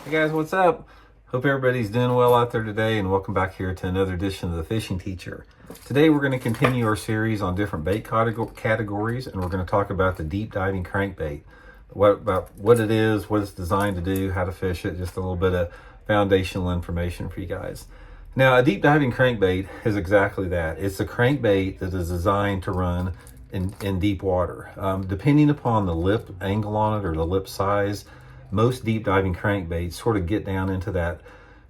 Hey guys, what's up? Hope everybody's doing well out there today, and welcome back here to another edition of the Fishing Teacher. Today we're going to continue our series on different bait categories, and we're going to talk about the deep diving crankbait. About what it is, what it's designed to do, how to fish it, just a little bit of foundational information for you guys. Now, a deep diving crankbait is exactly that. It's a crankbait that is designed to run in deep water. Depending upon the lip angle on it or the lip size, most deep diving crankbaits sort of get down into that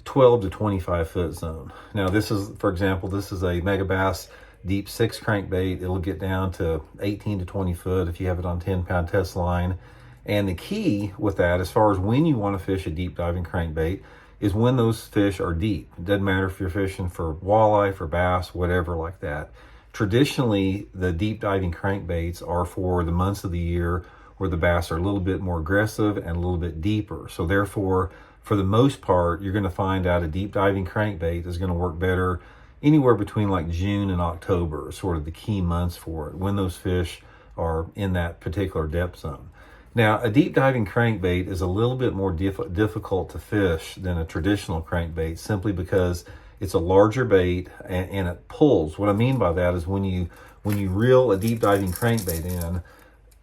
12 to 25 foot zone. Now this is, for example, this is a Megabass Deep 6 crankbait. It'll get down to 18 to 20 foot if you have it on 10-pound test line. And the key with that, as far as when you want to fish a deep diving crankbait, is when those fish are deep. It doesn't matter if you're fishing for walleye, for bass, whatever like that. Traditionally, the deep diving crankbaits are for the months of the year where the bass are a little bit more aggressive and a little bit deeper. So therefore, for the most part, you're going to find out a deep diving crankbait is going to work better anywhere between like June and October, sort of the key months for it, when those fish are in that particular depth zone. Now, a deep diving crankbait is a little bit more difficult to fish than a traditional crankbait, simply because it's a larger bait and it pulls. What I mean by that is when you reel a deep diving crankbait in,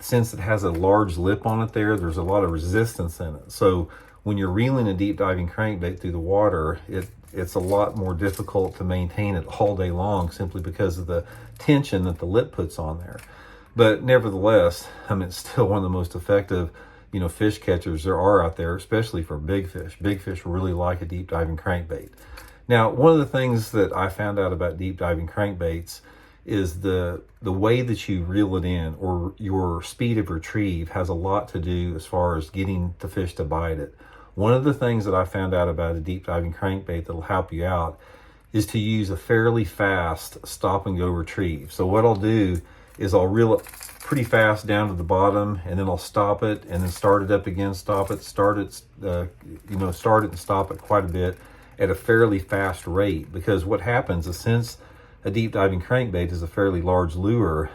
since it has a large lip on it there's a lot of resistance in it. So when you're reeling a deep diving crankbait through the water, it's a lot more difficult to maintain it all day long, simply because of the tension that the lip puts on there. But nevertheless, it's still one of the most effective, fish catchers there are out there, especially for big fish. Big fish really like a deep diving crankbait. Now, one of the things that I found out about deep diving crankbaits is the way that you reel it in, or your speed of retrieve, has a lot to do as far as getting the fish to bite it. One of the things that I found out about a deep diving crankbait that'll help you out is to use a fairly fast stop and go retrieve. So what I'll do is I'll reel it pretty fast down to the bottom, and then I'll stop it and then start it up again, stop it, start it and stop it quite a bit at a fairly fast rate. Because what happens is, since a deep diving crankbait is a fairly large lure,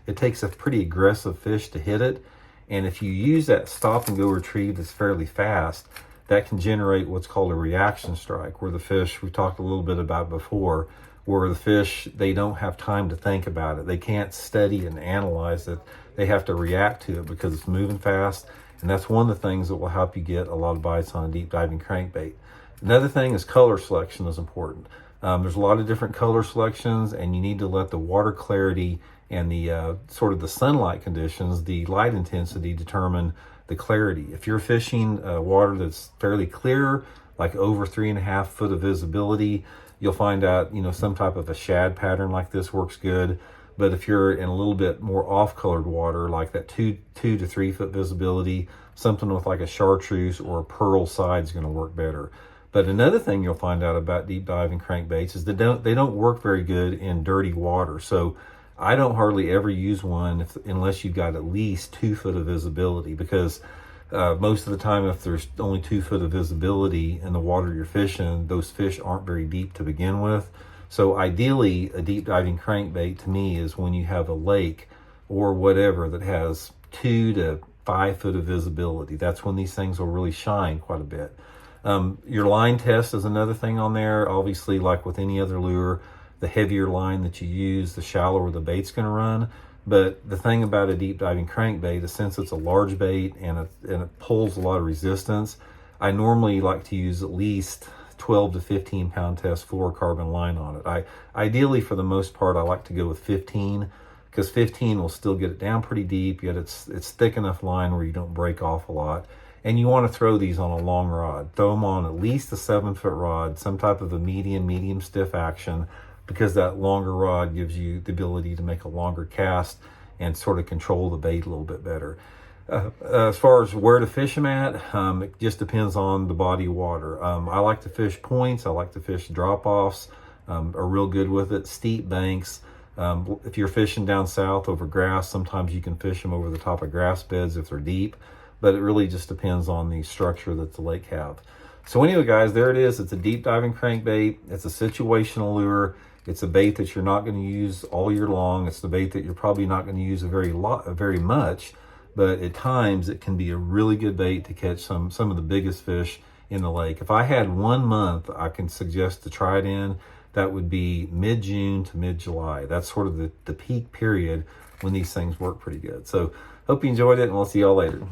it takes a pretty aggressive fish to hit it. And if you use that stop and go retrieve that's fairly fast, that can generate what's called a reaction strike, where the fish, we talked a little bit about before, where the fish, they don't have time to think about it. They can't study and analyze it. They have to react to it because it's moving fast. And that's one of the things that will help you get a lot of bites on a deep diving crankbait. Another thing is color selection is important. There's a lot of different color selections, and you need to let the water clarity and the sort of the sunlight conditions, the light intensity, determine the clarity. If you're fishing water that's fairly clear, like over 3.5 foot of visibility, you'll find out, some type of a shad pattern like this works good. But if you're in a little bit more off-colored water, like that 2 to 3 foot visibility, something with like a chartreuse or a pearl side is going to work better. But another thing you'll find out about deep diving crankbaits is they don't work very good in dirty water. So I don't hardly ever use one unless you've got at least 2 foot of visibility, because most of the time, if there's only 2 foot of visibility in the water you're fishing, those fish aren't very deep to begin with. So ideally, a deep diving crankbait to me is when you have a lake or whatever that has 2 to 5 foot of visibility. That's when these things will really shine quite a bit. Your line test is another thing on there. Obviously, like with any other lure, the heavier line that you use, the shallower the bait's going to run. But the thing about a deep diving crankbait is, since it's a large bait and it pulls a lot of resistance, I normally like to use at least 12 to 15 pound test fluorocarbon line on it. Ideally, for the most part, I like to go with 15, because 15 will still get it down pretty deep, yet it's thick enough line where you don't break off a lot. And you want to throw these on a long rod. Throw them on at least a 7 foot rod, some type of a medium stiff action, because that longer rod gives you the ability to make a longer cast and sort of control the bait a little bit better. As far as where to fish them at, it just depends on the body of water. I like to fish points. I like to fish drop-offs. Are real good with it. Steep banks. If you're fishing down south over grass, sometimes you can fish them over the top of grass beds if they're deep. But it really just depends on the structure that the lake have. So anyway, guys, there it is. It's a deep diving crankbait. It's a situational lure. It's a bait that you're not going to use all year long. It's the bait that you're probably not going to use very much. But at times, it can be a really good bait to catch some of the biggest fish in the lake. If I had 1 month I can suggest to try it in, that would be mid-June to mid-July. That's sort of the peak period when these things work pretty good. So hope you enjoyed it, and we'll see y'all later.